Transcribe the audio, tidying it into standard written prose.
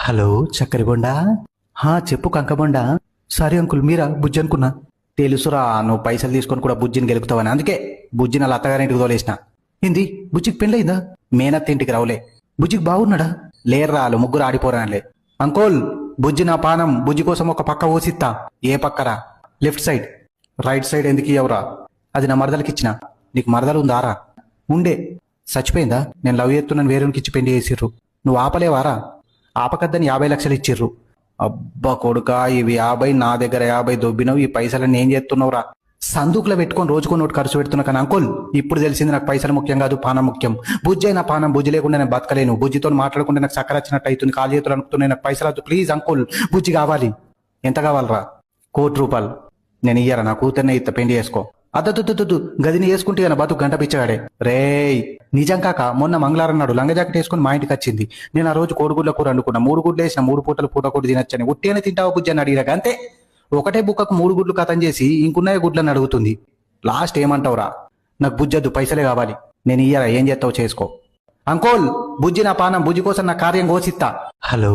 Hello చక్కరబొండా. చెప్పు కంకబొండా. Sorry uncle, మీరా? బుజ్జి అనుకున్నా. తెలుసురా, నువ్వు పైసలు తీసుకొని కూడా బుజ్జిని గెలుకుతావని, అందుకే బుజ్జిని అలా అత్తగారింటికి తోలేసిన. ఏంది, బుజ్జికి పెళ్ళయిందా? మేనత్త ఇంటికి రావులే. బుజ్జికి బాగున్నాడా? లేర్రా, వాళ్ళు ముగ్గురు ఆడిపోరానులే. అంకోల్, బుజ్జి నా పానం. బుజ్జి కోసం ఒక పక్క ఓసిత్తా. ఏ పక్కరా? Left side. రైట్ సైడ్ ఎందుకు ఇవ్వరా? అది నా మరదలకిచ్చిన. నీకు మరదలు ఉందారా? ఉండే. చచ్చిపోయిందా? నేను లవ్ చేస్తున్నాను వేరేకి ఇచ్చి పెళ్లి చేసిర్రు. నువ్వు ఆపలేవారా? ఆపకద్దని 50 లక్షలు ఇచ్చిర్రు. అబ్బా కొడుకా, ఇవి 50 నా దగ్గర 50 దొబ్బినవు. ఈ పైసలన్నీ ఏం చేస్తున్నావురా? సందుకులో పెట్టుకొని రోజుకో నోటు ఖర్చు పెడుతున్నా. కానీ అంకుల్, ఇప్పుడు తెలిసింది నాకు పైసలు ముఖ్యం కాదు, పానం ముఖ్యం. బుజ్జి అయినా పానం. బుజ్జి లేకుండా నేను బతకలేను. బుజ్జితో మాట్లాడుకుంటే నాకు చక్కర వచ్చినట్టు అవుతుంది. కాలు చేతులు అనుకుంటున్నాయి. నాకు పైసలు వద్దు ప్లీజ్ అంకుల్. బుజ్జి కావాలి. ఎంత కావాలరా? ₹1,00,00,000. నేను ఇయ్యరా? నా కూతుర్నే ఇత్త, పెళ్లి చేసుకో. అద్దద్దు, గదిని వేసుకుంటే నా బతుకు గంట పిచ్చగాడే. రేయ్, నిజం కాక మొన్న మంగళవారం నాడు లంగ జాకెట్ వేసుకుని మా ఇంటికి వచ్చింది. నేను ఆ రోజు కోడిగుడ్ల కూర వండుకున్నా. 3 గుడ్లు వేసిన, 3 పూటలు పూట కూడా తినొచ్చని. ఉట్టేనే తింటావా బుజ్జి అని అడిగిరాక అంతే. ఒకటే బుక్కకు 3 గుడ్లు కథం చేసి ఇంకున్నాయ గుడ్లని అడుగుతుంది. లాస్ట్ ఏమంటావురా? నాకు బుజ్జొద్దు, పైసలే కావాలి. నేను ఇయ్యరా? ఏం చేస్తావు చేసుకో. అంకోల్, బుజ్జి నా పానం. బుజ్జి కోసం నా కార్యం కోసిత్తా. హలో